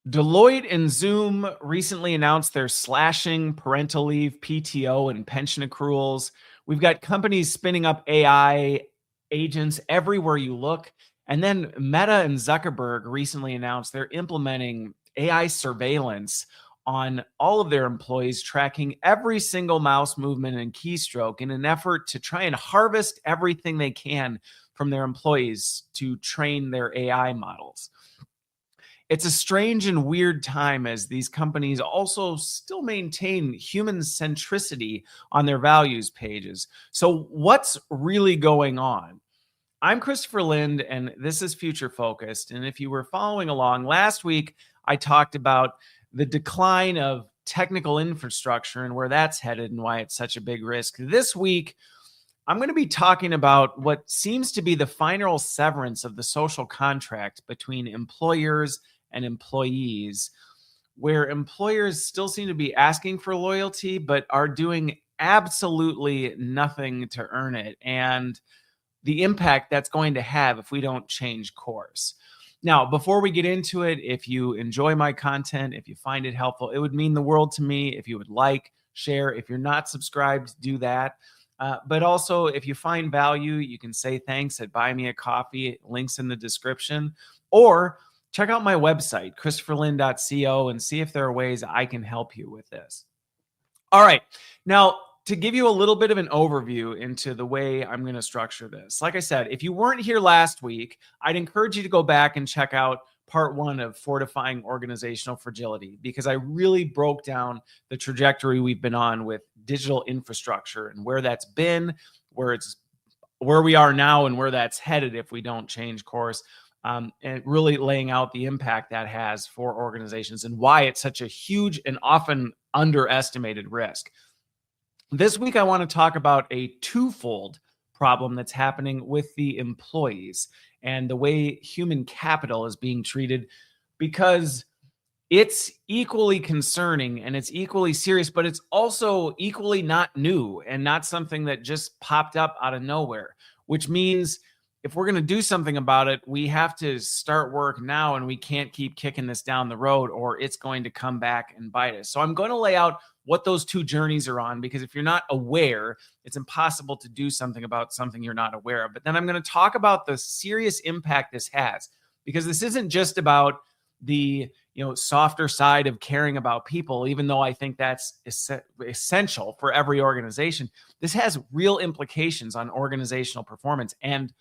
Deloitte and Zoom recently announced they're slashing parental leave, PTO, and pension accruals. We've got companies spinning up AI agents everywhere you look. And then Meta and Zuckerberg recently announced they're implementing AI surveillance on all of their employees, tracking every single mouse movement and keystroke in an effort to try and harvest everything they can from their employees to train their AI models. It's a strange and weird time as these companies also still maintain human centricity on their values pages. So, what's really going on? I'm Christopher Lind, and this is Future Focused. And if you were following along, last week I talked about the decline of technical infrastructure and where that's headed and why it's such a big risk. This week, I'm going to be talking about what seems to be the final severance of the social contract between employers and employees, where employers still seem to be asking for loyalty, but are doing absolutely nothing to earn it, and the impact that's going to have if we don't change course. Now, before we get into it, if you enjoy my content, if you find it helpful, it would mean the world to me if you would like, share. If you're not subscribed, do that. But also, if you find value, you can say thanks at Buy Me a Coffee, links in the description, or check out my website, christopherlin.co, and see if there are ways I can help you with this. All right. Now, to give you a little bit of an overview into the way I'm going to structure this, like I said, if you weren't here last week, I'd encourage you to go back and check out part 1 of Fortifying Organizational Fragility, because I really broke down the trajectory we've been on with digital infrastructure and where that's been, where we are now, and where that's headed if we don't change course. And really laying out the impact that has for organizations and why it's such a huge and often underestimated risk. This week, I want to talk about a twofold problem that's happening with the employees and the way human capital is being treated, because it's equally concerning and it's equally serious, but it's also equally not new and not something that just popped up out of nowhere, which means if we're going to do something about it, we have to start work now, and we can't keep kicking this down the road or it's going to come back and bite us. So I'm going to lay out what those two journeys are on, because if you're not aware, it's impossible to do something about something you're not aware of. But then I'm going to talk about the serious impact this has, because this isn't just about the softer side of caring about people, even though I think that's essential for every organization. This has real implications on organizational performance and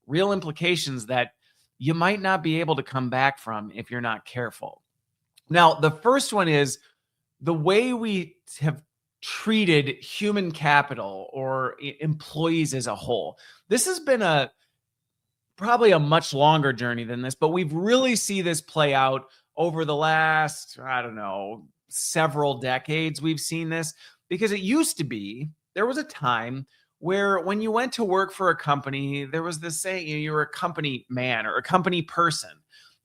real implications that you might not be able to come back from if you're not careful. Now, the first one is the way we have treated human capital or employees as a whole. This has been probably a much longer journey than this, but we've really seen this play out over the last, several decades. We've seen this because it used to be, there was a time where when you went to work for a company, there was this saying, you were a company man or a company person.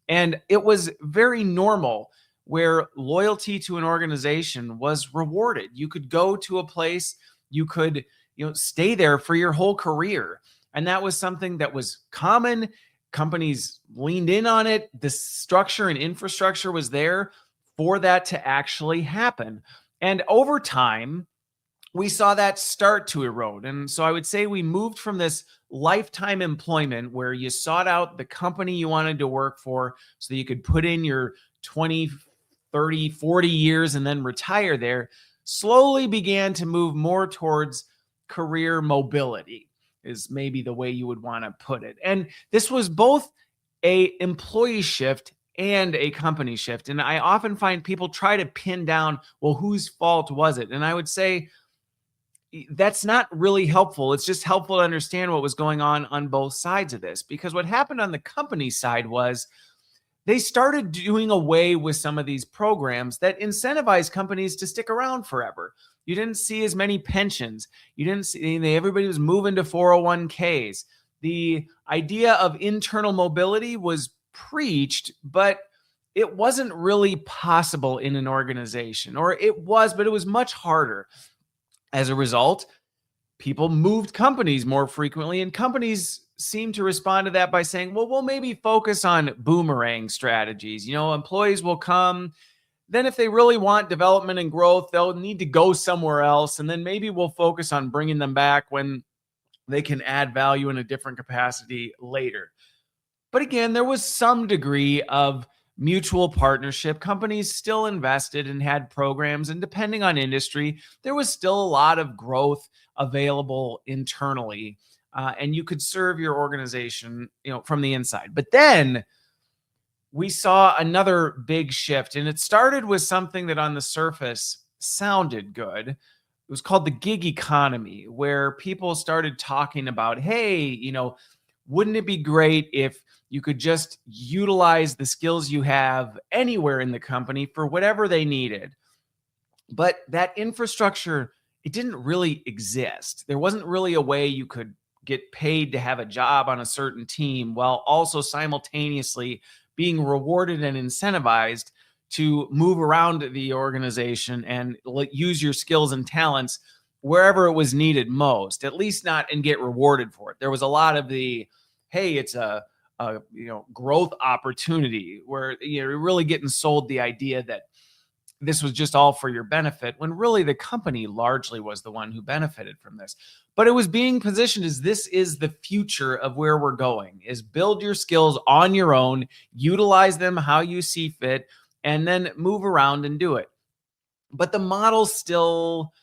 And it was very normal where loyalty to an organization was rewarded. You could go to a place, you could, stay there for your whole career. And that was something that was common. Companies leaned in on it. The structure and infrastructure was there for that to actually happen. And over time, we saw that start to erode. And so I would say we moved from this lifetime employment where you sought out the company you wanted to work for so that you could put in your 20, 30, 40 years and then retire there, slowly began to move more towards career mobility, is maybe the way you would want to put it. And this was both a employee shift and a company shift. And I often find people try to pin down, well, whose fault was it? And I would say, that's not really helpful. It's just helpful to understand what was going on both sides of this, because what happened on the company side was they started doing away with some of these programs that incentivized companies to stick around forever. You didn't see as many pensions. You didn't see, everybody was moving to 401ks. The idea of internal mobility was preached, but it wasn't really possible in an organization, or it was, but it was much harder. As a result, people moved companies more frequently, and companies seem to respond to that by saying, well, we'll maybe focus on boomerang strategies. Employees will come. Then if they really want development and growth, they'll need to go somewhere else. And then maybe we'll focus on bringing them back when they can add value in a different capacity later. But again, there was some degree of mutual partnership. Companies still invested and had programs, and depending on industry, there was still a lot of growth available internally, and you could serve your organization, from the inside. But then we saw another big shift, and it started with something that on the surface sounded good. It was called the gig economy, where people started talking about, hey, wouldn't it be great if you could just utilize the skills you have anywhere in the company for whatever they needed? But that infrastructure, it didn't really exist. There wasn't really a way you could get paid to have a job on a certain team while also simultaneously being rewarded and incentivized to move around the organization and use your skills and talents wherever it was needed most, at least not and get rewarded for it. There was a lot of the, hey, it's a growth opportunity where you're really getting sold the idea that this was just all for your benefit, when really the company largely was the one who benefited from this. But it was being positioned as this is the future of where we're going, is build your skills on your own, utilize them how you see fit, and then move around and do it. But the model still,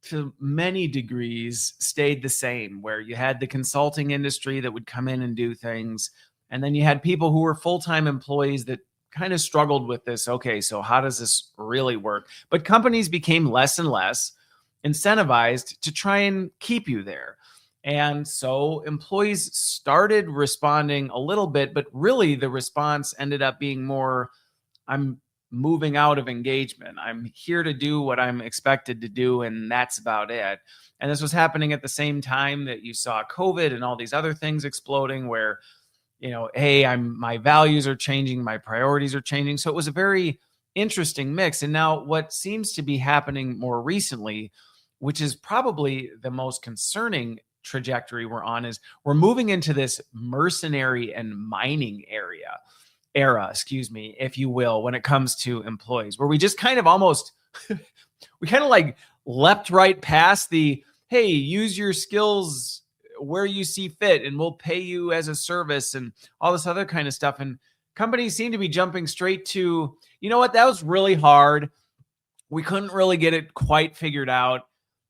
to many degrees, stayed the same, where you had the consulting industry that would come in and do things. And then you had people who were full-time employees that kind of struggled with this. Okay, so how does this really work? But companies became less and less incentivized to try and keep you there. And so employees started responding a little bit, but really the response ended up being more, I'm moving out of engagement. I'm here to do what I'm expected to do, and that's about it. And this was happening at the same time that you saw COVID and all these other things exploding where, hey, my values are changing, my priorities are changing. So it was a very interesting mix. And now what seems to be happening more recently, which is probably the most concerning trajectory we're on, is we're moving into this mercenary and mining era, if you will, when it comes to employees, where we just kind of almost, we kind of like leapt right past the, hey, use your skills where you see fit and we'll pay you as a service and all this other kind of stuff. And companies seem to be jumping straight to, what, that was really hard. We couldn't really get it quite figured out.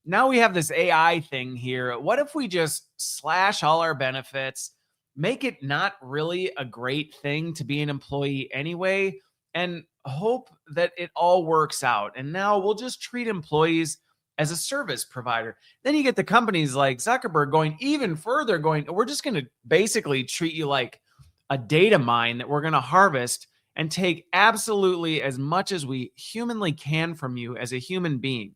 Now we have this AI thing here. What if we just slash all our benefits, make it not really a great thing to be an employee anyway, and hope that it all works out? And now we'll just treat employees as a service provider. Then you get the companies like Zuckerberg going even further, we're just going to basically treat you like a data mine that we're going to harvest and take absolutely as much as we humanly can from you as a human being.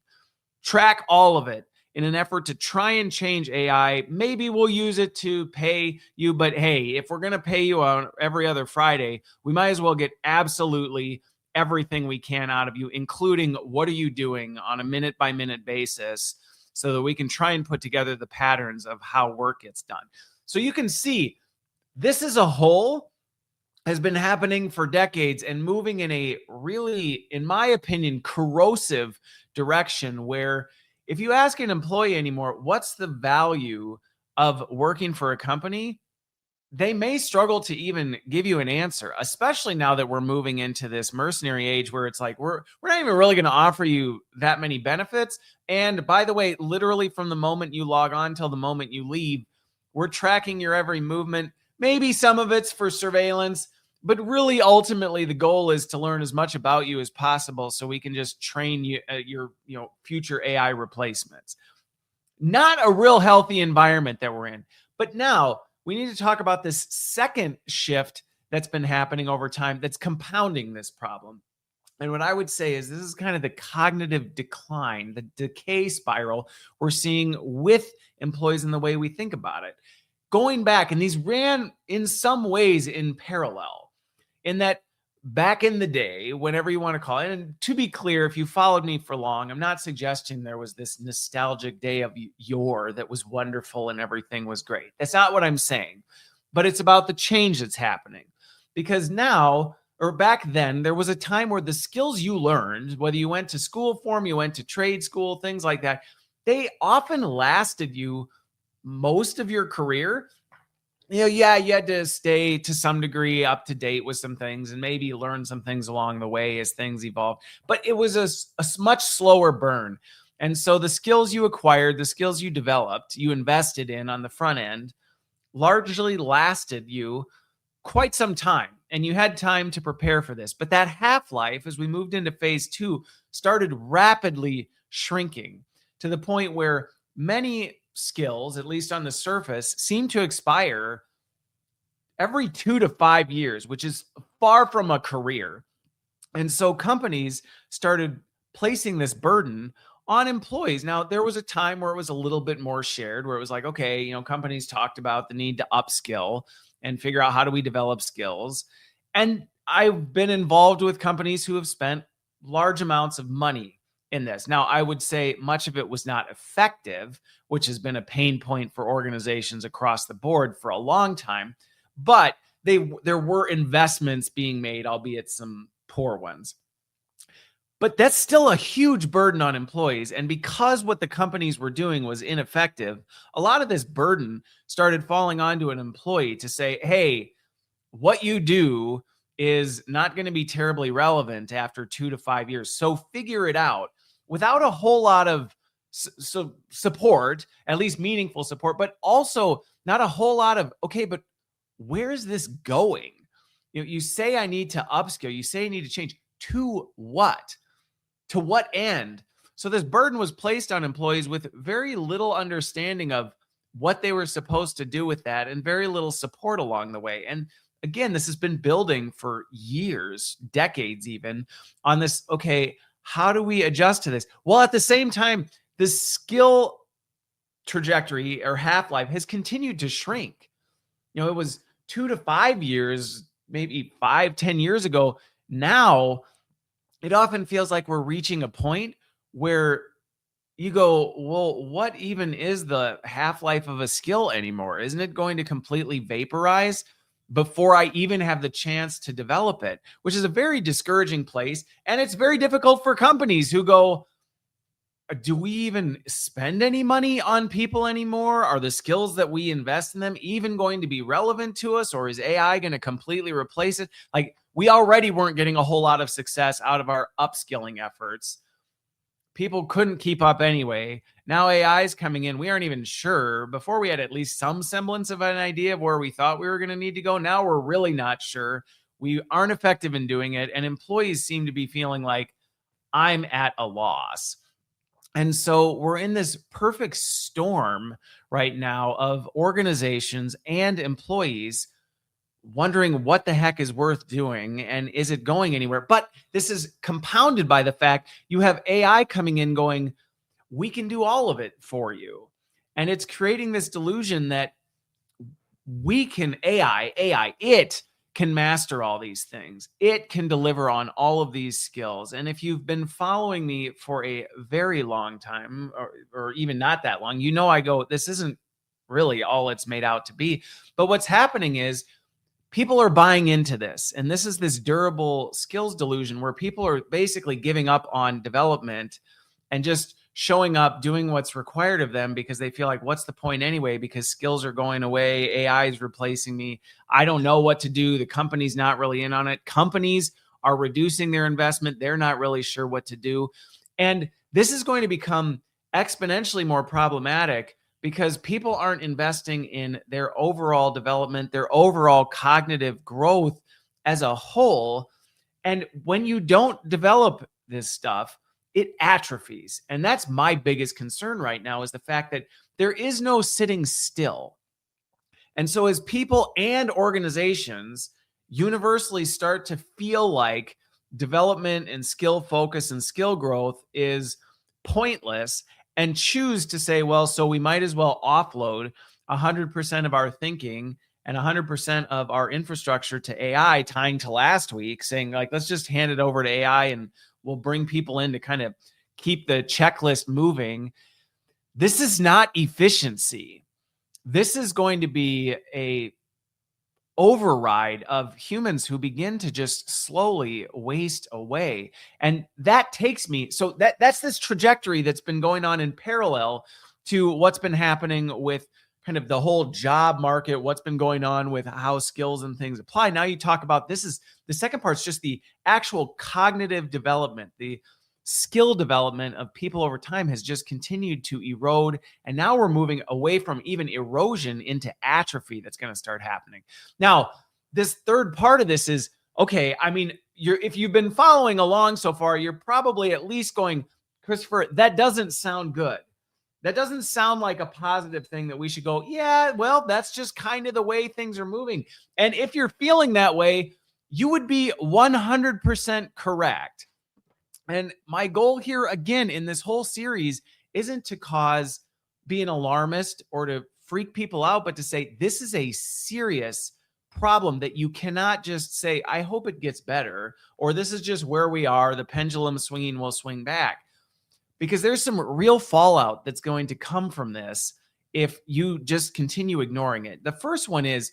Track all of it in an effort to try and change AI. Maybe we'll use it to pay you, but hey, if we're going to pay you on every other Friday, we might as well get absolutely everything we can out of you, including what are you doing on a minute-by-minute basis, so that we can try and put together the patterns of how work gets done. So you can see this as a whole has been happening for decades and moving in a really, in my opinion, corrosive direction, where if you ask an employee anymore, what's the value of working for a company, they may struggle to even give you an answer, especially now that we're moving into this mercenary age where it's like, we're not even really going to offer you that many benefits. And by the way, literally from the moment you log on till the moment you leave, we're tracking your every movement. Maybe some of it's for surveillance, but really ultimately the goal is to learn as much about you as possible so we can just train you your future AI replacements. Not a real healthy environment that we're in. But now we need to talk about this second shift that's been happening over time that's compounding this problem. And what I would say is this is kind of the cognitive decline, the decay spiral we're seeing with employees in the way we think about it. Going back, and these ran in some ways in parallel, in that back in the day, whenever you want to call it, and to be clear, if you followed me for long, I'm not suggesting there was this nostalgic day of yore that was wonderful and everything was great. That's not what I'm saying, but it's about the change that's happening. Because now, or back then, there was a time where the skills you learned, whether you went to school for them, you went to trade school, things like that, they often lasted you most of your career. Yeah, you had to stay to some degree up to date with some things and maybe learn some things along the way as things evolved. But it was a much slower burn. And so the skills you acquired, the skills you developed, you invested in on the front end, largely lasted you quite some time. And you had time to prepare for this. But that half-life, as we moved into phase 2, started rapidly shrinking to the point where many skills, at least on the surface, seem to expire every 2 to 5 years, which is far from a career. And so companies started placing this burden on employees. Now, there was a time where it was a little bit more shared, where it was like, okay, companies talked about the need to upskill and figure out how do we develop skills. And I've been involved with companies who have spent large amounts of money in this. Now, I would say much of it was not effective, which has been a pain point for organizations across the board for a long time. But there were investments being made, albeit some poor ones. But that's still a huge burden on employees. And because what the companies were doing was ineffective, a lot of this burden started falling onto an employee to say, hey, what you do is not going to be terribly relevant after 2 to 5 years. So figure it out without a whole lot of support, at least meaningful support, but also not a whole lot of, okay, but where is this going? You say I need to upskill. You say I need to change. To what? To what end? So this burden was placed on employees with very little understanding of what they were supposed to do with that and very little support along the way. And again, this has been building for years, decades even, on this, okay, how do we adjust to this? Well, at the same time, the skill trajectory or half-life has continued to shrink. It was 2 to 5 years, maybe 5-10 years ago. Now, it often feels like we're reaching a point where you go, well, what even is the half-life of a skill anymore? Isn't it going to completely vaporize before I even have the chance to develop it? Which is a very discouraging place. And it's very difficult for companies who go, do we even spend any money on people anymore? Are the skills that we invest in them even going to be relevant to us? Or is AI going to completely replace it? Like, we already weren't getting a whole lot of success out of our upskilling efforts. People couldn't keep up anyway. Now AI is coming in. We aren't even sure. Before we had at least some semblance of an idea of where we thought we were going to need to go. Now we're really not sure. We aren't effective in doing it. And employees seem to be feeling like I'm at a loss. And so we're in this perfect storm right now of organizations and employees wondering what the heck is worth doing and is it going anywhere? But this is compounded by the fact you have AI coming in going, we can do all of it for you. And it's creating this delusion that it can master all these things. It can deliver on all of these skills. And if you've been following me for a very long time, or even not that long, I go, this isn't really all it's made out to be. But what's happening is people are buying into this. And this is this durable skills delusion where people are basically giving up on development and just showing up, doing what's required of them because they feel like, what's the point anyway? Because skills are going away. AI is replacing me. I don't know what to do. The company's not really in on it. Companies are reducing their investment. They're not really sure what to do. And this is going to become exponentially more problematic because people aren't investing in their overall development, their overall cognitive growth as a whole. And when you don't develop this stuff, it atrophies. And that's my biggest concern right now is the fact that there is no sitting still. And so as people and organizations universally start to feel like development and skill focus and skill growth is pointless and choose to say, well, so we might as well offload 100% of our thinking and 100% of our infrastructure to AI, tying to last week, saying like, let's just hand it over to AI and we'll bring people in to kind of keep the checklist moving. This is not efficiency. This is going to be a override of humans who begin to just slowly waste away. And that takes me, so that's this trajectory that's been going on in parallel to what's been happening with kind of the whole job market, what's been going on with how skills and things apply. Now you talk about, this is the second part's just the actual cognitive development, the skill development of people over time has just continued to erode. And now we're moving away from even erosion into atrophy that's going to start happening. Now, this third part of this is, okay, I mean, if you've been following along so far, you're probably at least going, Christopher, that doesn't sound good. That doesn't sound like a positive thing that we should go, yeah, well, that's just kind of the way things are moving. And if you're feeling that way, you would be 100% correct. And my goal here, again, in this whole series isn't to be an alarmist or to freak people out, but to say this is a serious problem that you cannot just say, I hope it gets better, or this is just where we are, the pendulum swinging will swing back. Because there's some real fallout that's going to come from this if you just continue ignoring it. The first one is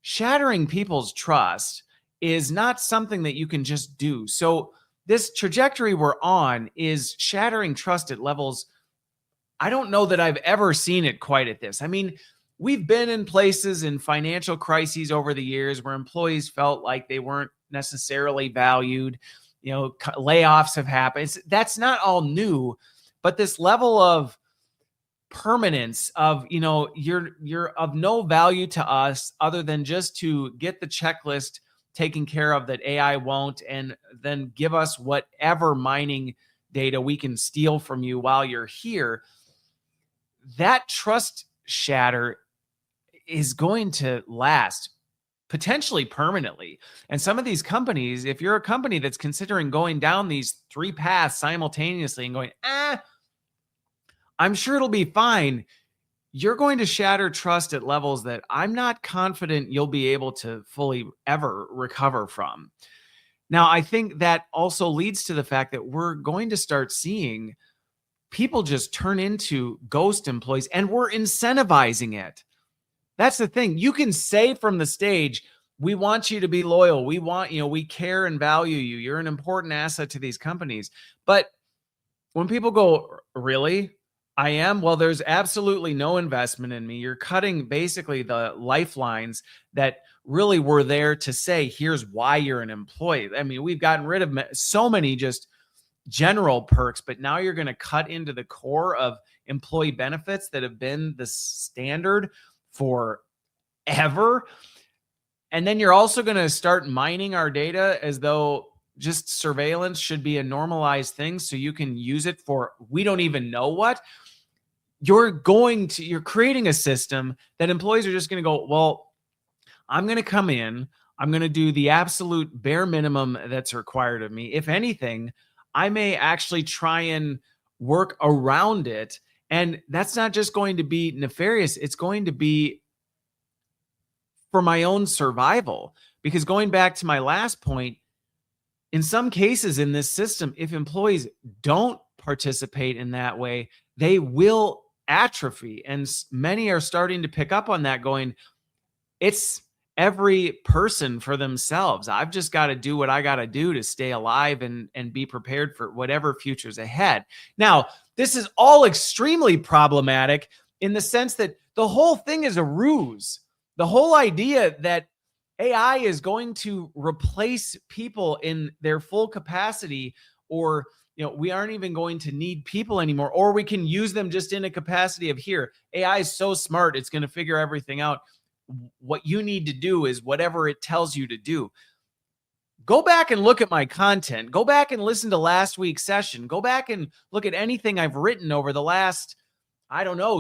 shattering people's trust is not something that you can just do. So this trajectory we're on is shattering trust at levels, I don't know that I've ever seen it quite at this. I mean, we've been in places in financial crises over the years where employees felt like they weren't necessarily valued. You know, layoffs have happened. That's not all new, but this level of permanence of, you know, you're of no value to us other than just to get the checklist taken care of that AI won't, and then give us whatever mining data we can steal from you while you're here. That trust shatter is going to last potentially permanently. And some of these companies, if you're a company that's considering going down these three paths simultaneously and going, I'm sure it'll be fine, you're going to shatter trust at levels that I'm not confident you'll be able to fully ever recover from. Now, I think that also leads to the fact that we're going to start seeing people just turn into ghost employees, and we're incentivizing it. That's the thing. You can say from the stage, we want you to be loyal. We want, we care and value you. You're an important asset to these companies. But when people go, really? I am? Well, there's absolutely no investment in me. You're cutting basically the lifelines that really were there to say, here's why you're an employee. I mean, we've gotten rid of so many just general perks, but now you're going to cut into the core of employee benefits that have been the standard forever. And then you're also going to start mining our data as though just surveillance should be a normalized thing so you can use it for we don't even know what. You're creating a system that employees are just going to go, well, I'm going to come in, I'm going to do the absolute bare minimum that's required of me. If anything, I may actually try and work around it. And that's not just going to be nefarious. It's going to be for my own survival. Because going back to my last point, in some cases in this system, if employees don't participate in that way, they will atrophy. And many are starting to pick up on that, going, it's every person for themselves. I've just got to do what I got to do to stay alive and be prepared for whatever future's ahead. Now, this is all extremely problematic in the sense that the whole thing is a ruse. The whole idea that AI is going to replace people in their full capacity, or we aren't even going to need people anymore, or we can use them just in a capacity of here. AI is so smart, it's going to figure everything out. What you need to do is whatever it tells you to do. Go back and look at my content. Go back and listen to last week's session. Go back and look at anything I've written over the last,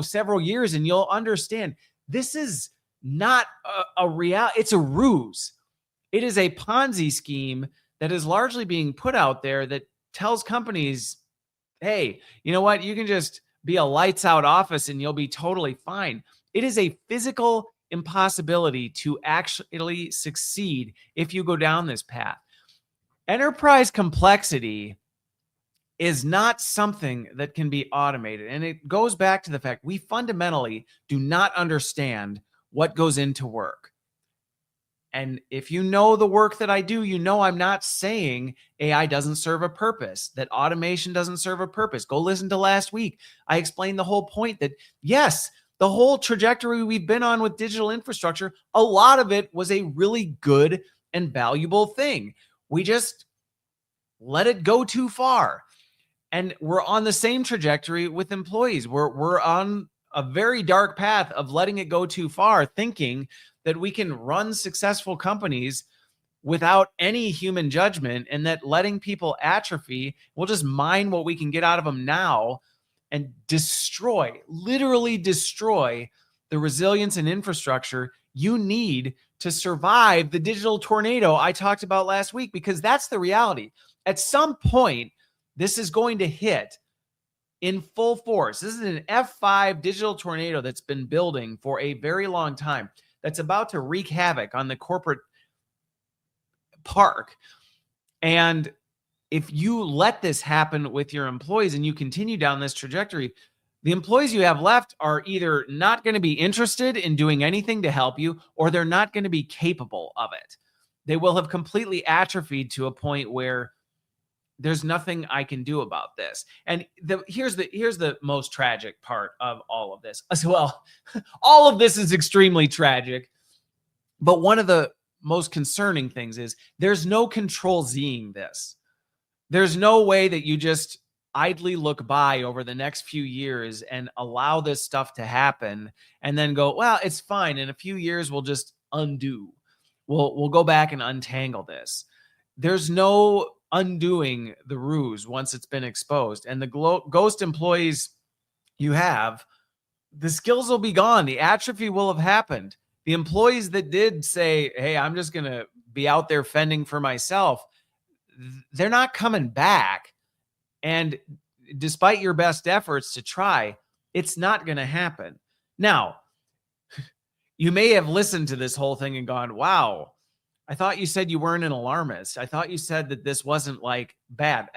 several years, and you'll understand this is not a reality. It's a ruse. It is a Ponzi scheme that is largely being put out there that tells companies, hey, you know what? You can just be a lights out office and you'll be totally fine. It is a physical impossibility to actually succeed if you go down this path. Enterprise complexity is not something that can be automated. And it goes back to the fact we fundamentally do not understand what goes into work. And if you know the work that I do, you know I'm not saying AI doesn't serve a purpose, that automation doesn't serve a purpose. Go listen to last week. I explained the whole point that, yes, the whole trajectory we've been on with digital infrastructure, a lot of it was a really good and valuable thing. We just let it go too far. And we're on the same trajectory with employees. We're on a very dark path of letting it go too far, thinking that we can run successful companies without any human judgment, and that letting people atrophy, we'll just mine what we can get out of them now and literally destroy the resilience and infrastructure you need to survive the digital tornado I talked about last week, because that's the reality. At some point, this is going to hit in full force. This is an F5 digital tornado that's been building for a very long time, that's about to wreak havoc on the corporate park. And if you let this happen with your employees and you continue down this trajectory, the employees you have left are either not going to be interested in doing anything to help you, or they're not going to be capable of it. They will have completely atrophied to a point where there's nothing I can do about this. And here's the most tragic part of all of this as well. All of this is extremely tragic, but one of the most concerning things is there's no Ctrl+Zing this. There's no way that you just idly look by over the next few years and allow this stuff to happen and then go, well, it's fine. In a few years, we'll just undo. We'll go back and untangle this. There's no undoing the ruse once it's been exposed. And the ghost employees you have, the skills will be gone. The atrophy will have happened. The employees that did say, hey, I'm just going to be out there fending for myself, they're not coming back. And despite your best efforts to try, it's not going to happen. Now, you may have listened to this whole thing and gone, wow, I thought you said you weren't an alarmist. I thought you said that this wasn't like bad.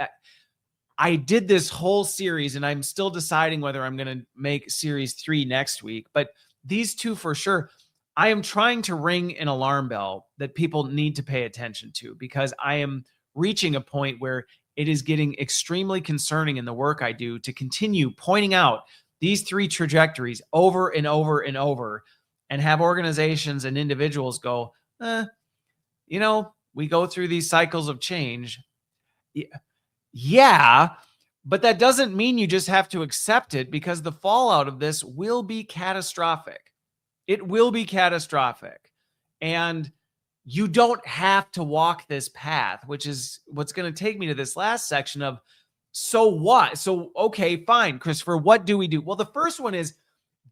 I did this whole series and I'm still deciding whether I'm going to make series 3 next week, but these two for sure, I am trying to ring an alarm bell that people need to pay attention to, because I am reaching a point where it is getting extremely concerning in the work I do to continue pointing out these 3 trajectories over and over and over, and have organizations and individuals go, we go through these cycles of change. Yeah, but that doesn't mean you just have to accept it, because the fallout of this will be catastrophic. It will be catastrophic. And you don't have to walk this path, which is what's going to take me to this last section of, so what? So, okay, fine, Christopher, what do we do? Well, the first one is,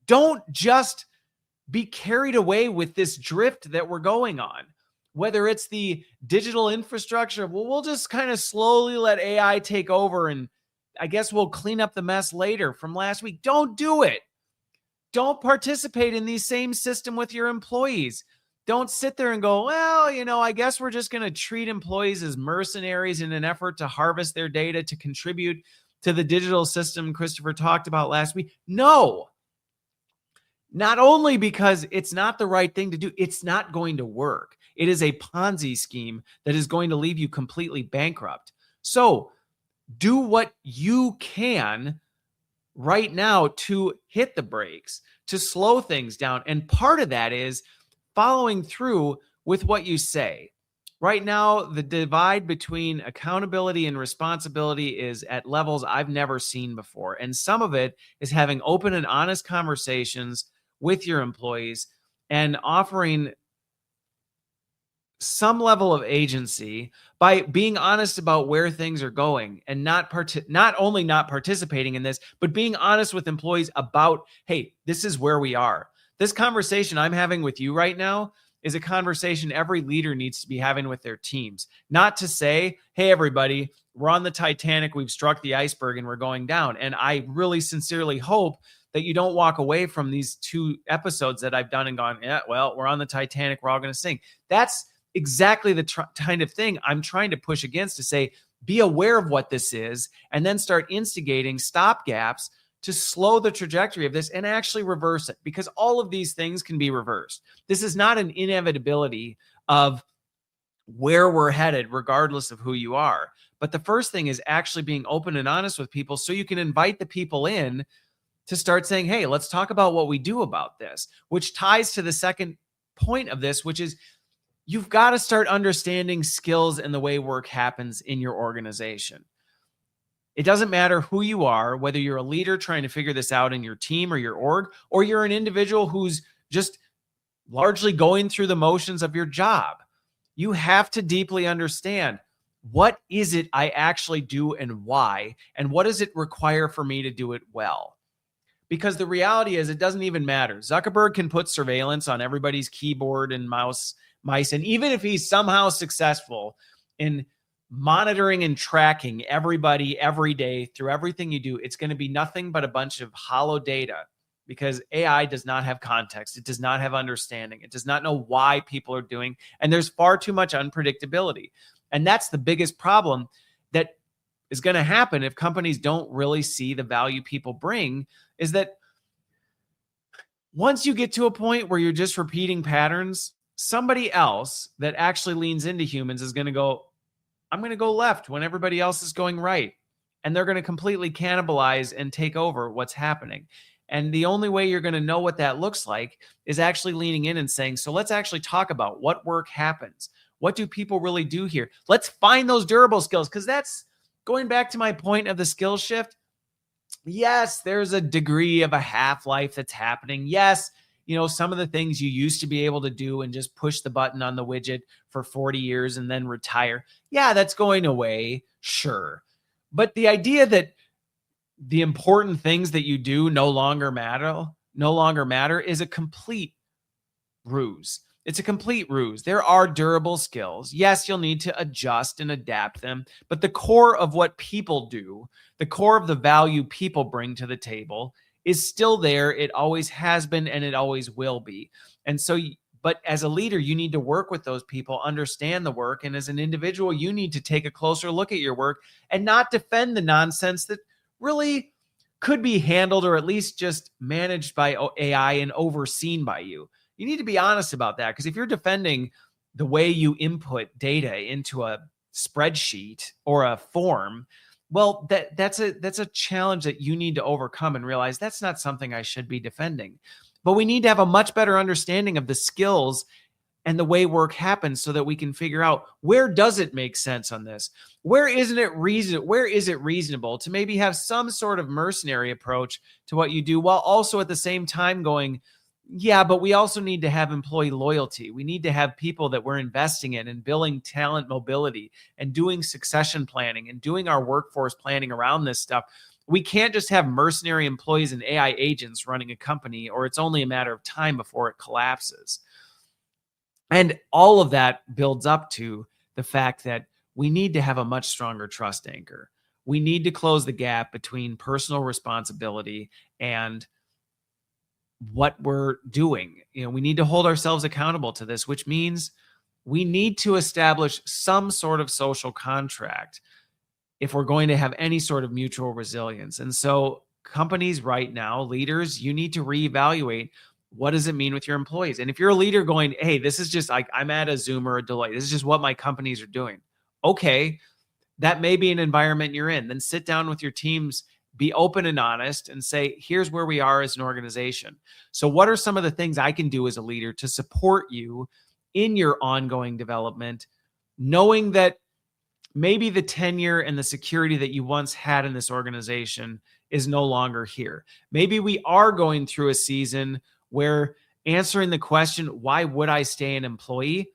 don't just be carried away with this drift that we're going on. Whether it's the digital infrastructure, well, we'll just kind of slowly let AI take over, and I guess we'll clean up the mess later from last week. Don't do it. Don't participate in the same system with your employees. Don't sit there and go, well, I guess we're just going to treat employees as mercenaries in an effort to harvest their data to contribute to the digital system Christopher talked about last week. No. Not only because it's not the right thing to do, it's not going to work. It is a Ponzi scheme that is going to leave you completely bankrupt. So do what you can right now to hit the brakes, to slow things down. And part of that is following through with what you say. Right now, the divide between accountability and responsibility is at levels I've never seen before. And some of it is having open and honest conversations with your employees and offering some level of agency by being honest about where things are going, and not only not participating in this, but being honest with employees about, hey, this is where we are. This conversation I'm having with you right now is a conversation every leader needs to be having with their teams. Not to say, hey, everybody, we're on the Titanic, we've struck the iceberg and we're going down. And I really sincerely hope that you don't walk away from these 2 episodes that I've done and gone, yeah, well, we're on the Titanic, we're all going to sink. That's exactly the kind of thing I'm trying to push against, to say, be aware of what this is, and then start instigating stopgaps to slow the trajectory of this and actually reverse it, because all of these things can be reversed. This is not an inevitability of where we're headed, regardless of who you are. But the first thing is actually being open and honest with people, so you can invite the people in to start saying, hey, let's talk about what we do about this, which ties to the second point of this, which is you've got to start understanding skills and the way work happens in your organization. It doesn't matter who you are, whether you're a leader trying to figure this out in your team or your org, or you're an individual who's just largely going through the motions of your job. You have to deeply understand, what is it I actually do and why, and what does it require for me to do it well? Because the reality is, it doesn't even matter. Zuckerberg can put surveillance on everybody's keyboard and mice, and even if he's somehow successful in monitoring and tracking everybody every day through everything you do, it's going to be nothing but a bunch of hollow data, because AI does not have context. It does not have understanding. It does not know why people are doing, and there's far too much unpredictability. And that's the biggest problem that is going to happen if companies don't really see the value people bring, is that once you get to a point where you're just repeating patterns, somebody else that actually leans into humans is going to go, I'm going to go left when everybody else is going right. And they're going to completely cannibalize and take over what's happening. And the only way you're going to know what that looks like is actually leaning in and saying, so let's actually talk about what work happens. What do people really do here? Let's find those durable skills, because that's going back to my point of the skill shift. Yes, there's a degree of a half-life that's happening. Yes, some of the things you used to be able to do and just push the button on the widget for 40 years and then retire. Yeah, that's going away. Sure. But the idea that the important things that you do no longer matter is a complete ruse. It's a complete ruse. There are durable skills. Yes, you'll need to adjust and adapt them, but the core of what people do, the core of the value people bring to the table is still there. It always has been, and it always will be. And so, but as a leader, you need to work with those people, understand the work. And as an individual, you need to take a closer look at your work and not defend the nonsense that really could be handled, or at least just managed by AI and overseen by you. You need to be honest about that, because if you're defending the way you input data into a spreadsheet or a form, well, that's a challenge that you need to overcome and realize that's not something I should be defending. But we need to have a much better understanding of the skills and the way work happens, so that we can figure out, where does it make sense on this? Where is it reasonable to maybe have some sort of mercenary approach to what you do, while also at the same time going, yeah, but we also need to have employee loyalty. We need to have people that we're investing in and building talent mobility and doing succession planning and doing our workforce planning around this stuff. We can't just have mercenary employees and AI agents running a company, or it's only a matter of time before it collapses. And all of that builds up to the fact that we need to have a much stronger trust anchor. We need to close the gap between personal responsibility and what we're doing. We need to hold ourselves accountable to this, which means we need to establish some sort of social contract if we're going to have any sort of mutual resilience. And so companies right now, leaders, you need to reevaluate, what does it mean with your employees? And if you're a leader going, hey, this is just like, I'm at a Zoom or a Deloitte, this is just what my companies are doing. Okay, that may be an environment you're in. Then sit down with your teams, be open and honest, and say, here's where we are as an organization. So what are some of the things I can do as a leader to support you in your ongoing development, knowing that maybe the tenure and the security that you once had in this organization is no longer here. Maybe we are going through a season where answering the question, why would I stay an employee,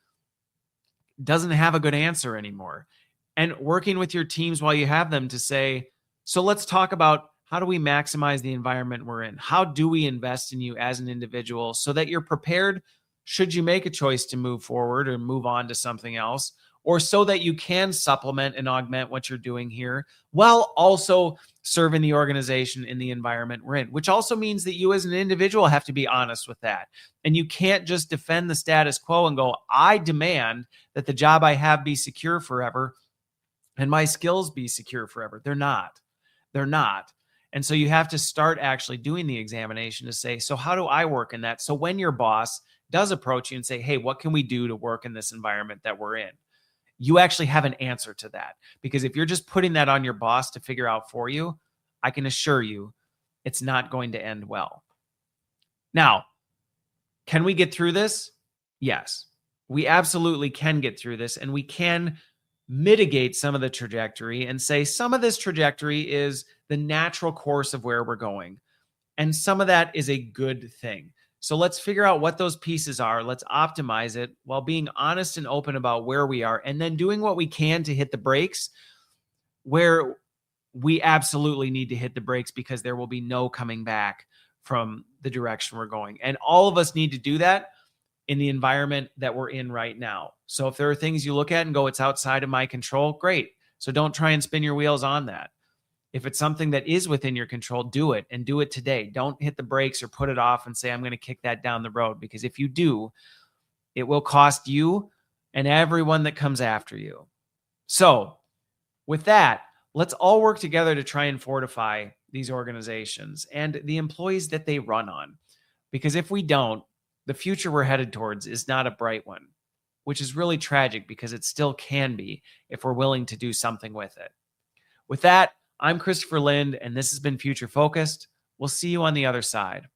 doesn't have a good answer anymore. And working with your teams while you have them to say, so let's talk about, how do we maximize the environment we're in? How do we invest in you as an individual so that you're prepared should you make a choice to move forward or move on to something else? or so that you can supplement and augment what you're doing here while also serving the organization in the environment we're in, which also means that you as an individual have to be honest with that. And you can't just defend the status quo and go, I demand that the job I have be secure forever and my skills be secure forever. They're not. They're not. And so you have to start actually doing the examination to say, so how do I work in that? So when your boss does approach you and say, hey, what can we do to work in this environment that we're in? You actually have an answer to that. Because if you're just putting that on your boss to figure out for you, I can assure you it's not going to end well. Now, can we get through this? Yes, we absolutely can get through this, and we can mitigate some of the trajectory and say some of this trajectory is the natural course of where we're going. And some of that is a good thing. So let's figure out what those pieces are. Let's optimize it while being honest and open about where we are, and then doing what we can to hit the brakes where we absolutely need to hit the brakes, because there will be no coming back from the direction we're going. And all of us need to do that in the environment that we're in right now. So if there are things you look at and go, it's outside of my control, great. So don't try and spin your wheels on that. If it's something that is within your control, do it, and do it today. Don't hit the brakes or put it off and say, I'm going to kick that down the road, because if you do, it will cost you and everyone that comes after you. So with that, let's all work together to try and fortify these organizations and the employees that they run on. Because if we don't, the future we're headed towards is not a bright one, which is really tragic, because it still can be if we're willing to do something with it. With that, I'm Christopher Lind, and this has been Future Focused. We'll see you on the other side.